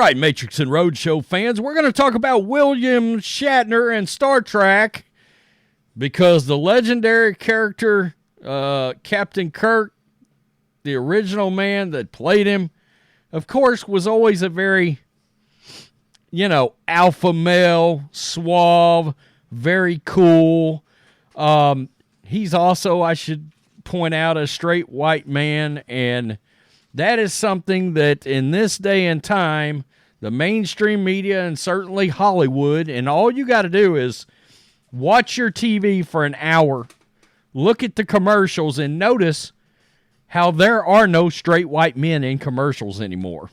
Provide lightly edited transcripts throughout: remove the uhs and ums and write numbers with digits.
right, Matrixx and Rhodes show fans, we're going to talk about William Shatner and Star Trek because the legendary character, Captain Kirk, the original man that played him, of course, was always a very, alpha male, suave, very cool. He's also, I should point out, a straight white man, and that is something that in this day and time, the mainstream media and certainly Hollywood, and all you got to do is watch your TV for an hour, look at the commercials, and notice how there are no straight white men in commercials anymore.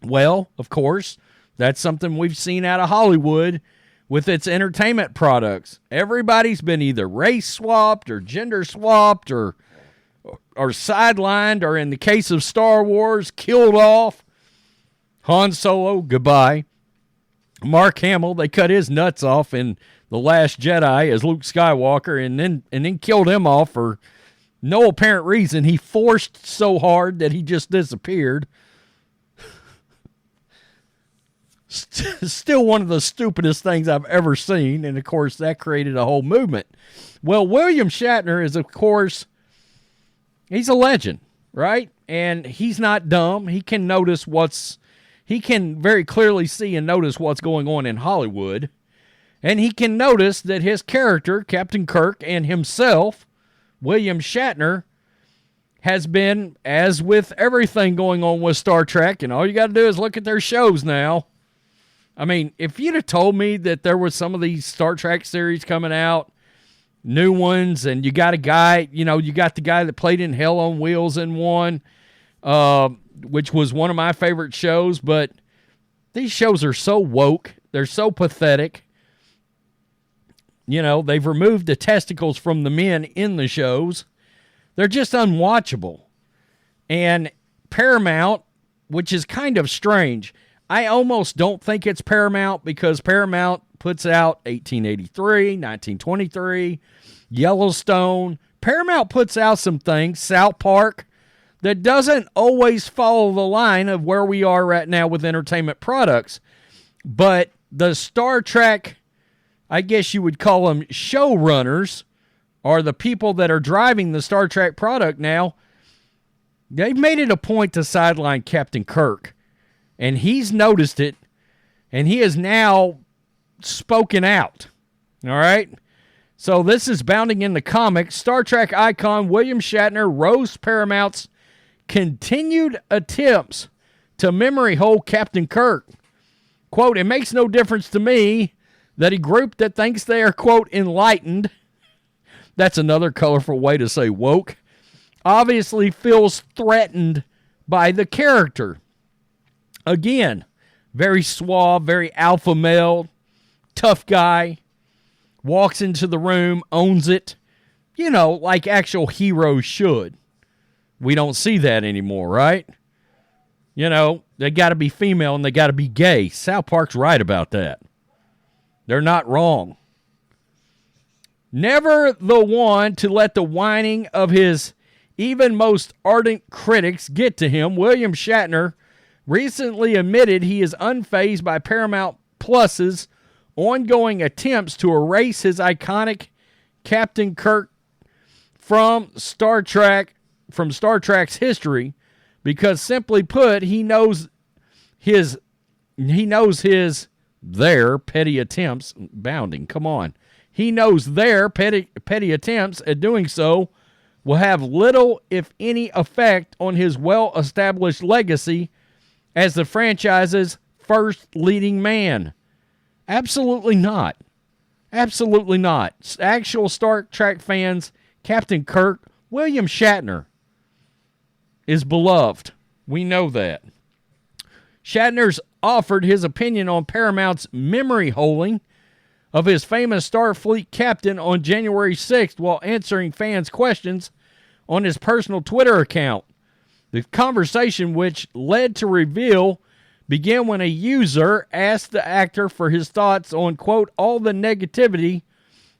Well, of course, that's something we've seen out of Hollywood with its entertainment products. Everybody's been either race swapped or gender swapped or sidelined, or in the case of Star Wars, killed off. Han Solo, goodbye. Mark Hamill, they cut his nuts off in The Last Jedi as Luke Skywalker, and then killed him off for no apparent reason. He forced so hard that he just disappeared. Still one of the stupidest things I've ever seen, and of course that created a whole movement. Well, William Shatner is, of course, he's a legend, right? And he's not dumb. He can very clearly see and notice what's going on in Hollywood. And he can notice that his character, Captain Kirk, and himself, William Shatner, has been, as with everything going on with Star Trek, and all you got to do is look at their shows now. I mean, if you'd have told me that there was some of these Star Trek series coming out, new ones, and you got a guy, you got the guy that played in Hell on Wheels in one, which was one of my favorite shows, but these shows are so woke. They're so pathetic. They've removed the testicles from the men in the shows. They're just unwatchable. And Paramount, which is kind of strange, I almost don't think it's Paramount because Paramount puts out 1883, 1923, Yellowstone. Paramount puts out some things, South Park, that doesn't always follow the line of where we are right now with entertainment products. But the Star Trek, I guess you would call them showrunners, or the people that are driving the Star Trek product now, they've made it a point to sideline Captain Kirk. And he's noticed it, and he has now spoken out. All right? So this is bounding in the comics. Star Trek icon William Shatner roasts Paramount's continued attempts to memory hole Captain Kirk. Quote, "It makes no difference to me that a group that thinks they are, quote, enlightened," that's another colorful way to say woke, "obviously feels threatened by the character." Again, very suave, very alpha male, tough guy, walks into the room, owns it, like actual heroes should. We don't see that anymore, right? They got to be female and they got to be gay. South Park's right about that. They're not wrong. Never the one to let the whining of his even most ardent critics get to him, William Shatner recently admitted he is unfazed by Paramount Plus's ongoing attempts to erase his iconic Captain Kirk from Star Trek's history, because simply put, he knows their petty attempts bounding. Come on. He knows their petty attempts at doing so will have little, if any, effect on his well-established legacy as the franchise's first leading man. Absolutely not. Absolutely not. Actual Star Trek fans, Captain Kirk, William Shatner, is beloved. We know that. Shatner's offered his opinion on Paramount's memory holing of his famous Starfleet captain on January 6th while answering fans' questions on his personal Twitter account. The conversation, which led to reveal, began when a user asked the actor for his thoughts on, quote, all the negativity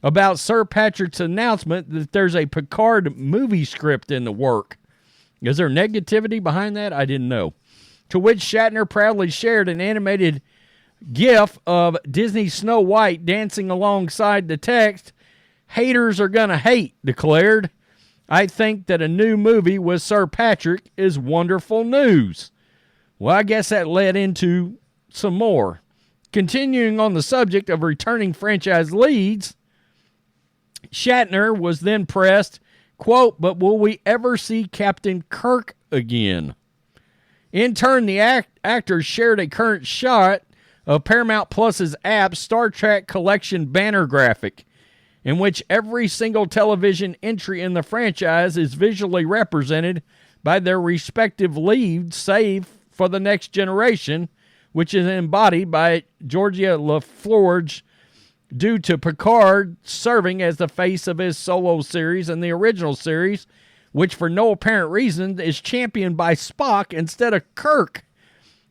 about Sir Patrick's announcement that there's a Picard movie script in the work. Is there negativity behind that? I didn't know. to which Shatner proudly shared an animated GIF of Disney Snow White dancing alongside the text, "Haters are gonna hate," declared. "I think that a new movie with Sir Patrick is wonderful news." Well, I guess that led into some more. Continuing on the subject of returning franchise leads, Shatner was then pressed, quote, "But will we ever see Captain Kirk again?" In turn, the actors shared a current shot of Paramount Plus's app Star Trek Collection banner graphic, in which every single television entry in the franchise is visually represented by their respective leads, save for The Next Generation, which is embodied by Georgia LaForge, due to Picard serving as the face of his solo series in the original series, which for no apparent reason is championed by Spock instead of Kirk.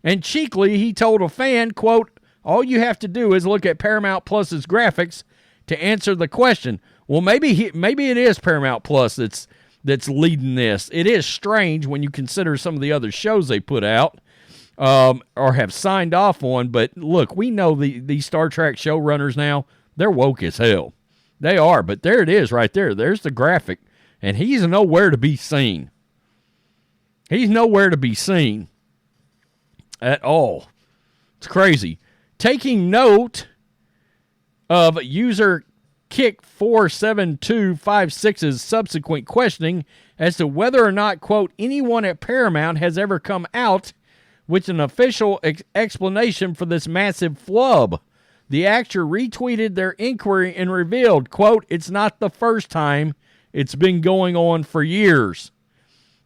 And cheekily, he told a fan, quote, "All you have to do is look at Paramount Plus's graphics to answer the question." Well, maybe it is Paramount Plus that's leading this. It is strange when you consider some of the other shows they put out or have signed off on. But look, we know these Star Trek showrunners now, they're woke as hell. They are, but there it is right there. There's the graphic, and he's nowhere to be seen. He's nowhere to be seen at all. It's crazy. Taking note of user Kick47256's subsequent questioning as to whether or not, quote, anyone at Paramount has ever come out with an official explanation for this massive flub, the actor retweeted their inquiry and revealed, quote, "It's not the first time. It's been going on for years.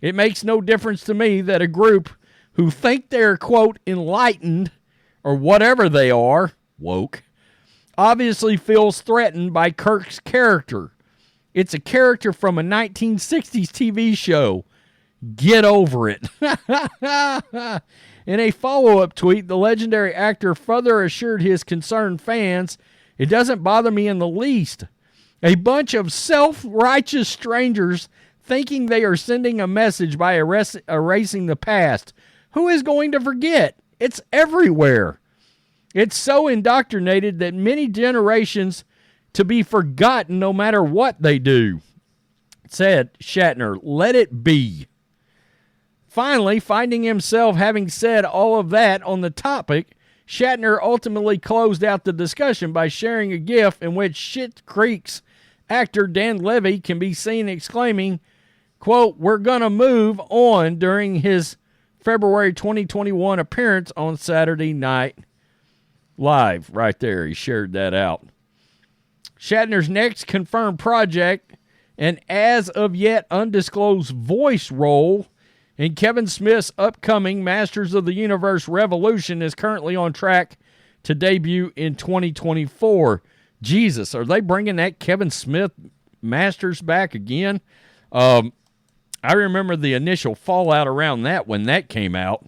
It makes no difference to me that a group who think they're, quote, enlightened, or whatever they are, woke, obviously feels threatened by Kirk's character. It's a character from a 1960s TV show. Get over it." In a follow-up tweet, the legendary actor further assured his concerned fans, "It doesn't bother me in the least. A bunch of self-righteous strangers thinking they are sending a message by erasing the past. Who is going to forget? It's everywhere. It's so indoctrinated that many generations to be forgotten no matter what they do," said Shatner. "Let it be." Finally, finding himself having said all of that on the topic, Shatner ultimately closed out the discussion by sharing a GIF in which Schitt's Creek's actor Dan Levy can be seen exclaiming, quote, "We're gonna move on," during his February 2021 appearance on Saturday Night Live. Right there, he shared that out. Shatner's next confirmed project, an as of yet undisclosed voice role in Kevin Smith's upcoming Masters of the Universe Revolution, is currently on track to debut in 2024. Jesus, are they bringing that Kevin Smith Masters back again? I remember the initial fallout around that when that came out.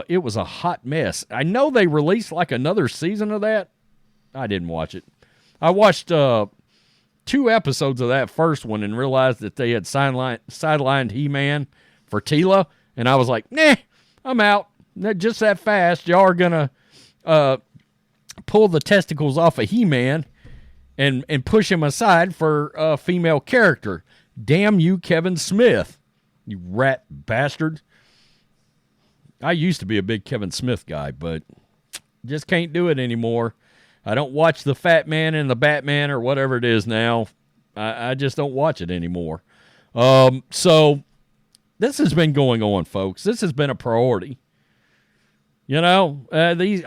It was a hot mess. I know they released like another season of that. I didn't watch it. I watched 2 episodes of that first one and realized that they had sidelined He-Man for Tila, and I was like, nah, I'm out. Just that fast, y'all are going to pull the testicles off of He-Man and push him aside for a female character. Damn you, Kevin Smith, you rat bastard. I used to be a big Kevin Smith guy, but just can't do it anymore. I don't watch the Fat Man and the Batman or whatever it is now. I just don't watch it anymore. So this has been going on, folks. This has been a priority. You know,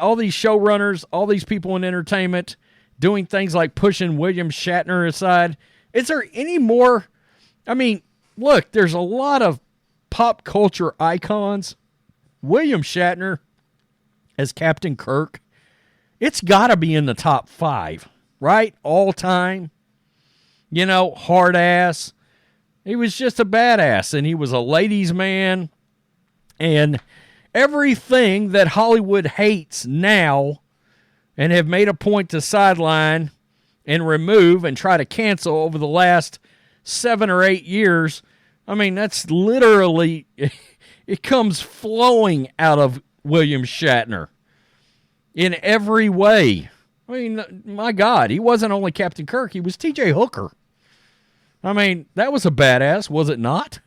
all these showrunners, all these people in entertainment doing things like pushing William Shatner aside. Is there any more? I mean, look, there's a lot of pop culture icons. William Shatner as Captain Kirk, it's got to be in the top 5, right? All time. You know, hard ass. He was just a badass, and he was a ladies' man. And everything that Hollywood hates now and have made a point to sideline and remove and try to cancel over the last 7 or 8 years, I mean, that's literally, It comes flowing out of William Shatner in every way. I mean, my God, he wasn't only Captain Kirk, he was T.J. Hooker. I mean, that was a badass, was it not?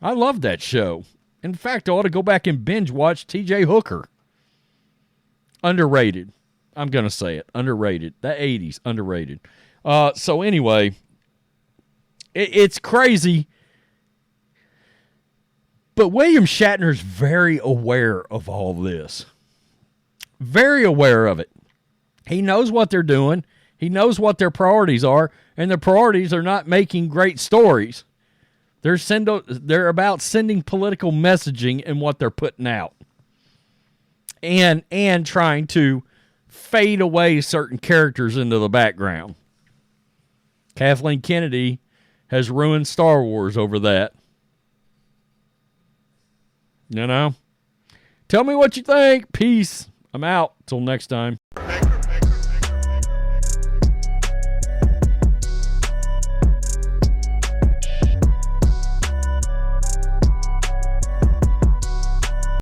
I loved that show. In fact, I ought to go back and binge watch T.J. Hooker. Underrated. I'm going to say it. Underrated. That 80s, underrated. So anyway, it's crazy. But William Shatner's very aware of all this. Very aware of it. He knows what they're doing. He knows what their priorities are. And their priorities are not making great stories. They're about sending political messaging in what they're putting out. And trying to fade away certain characters into the background. Kathleen Kennedy has ruined Star Wars over that. You know? Tell me what you think. Peace. I'm out. Till next time.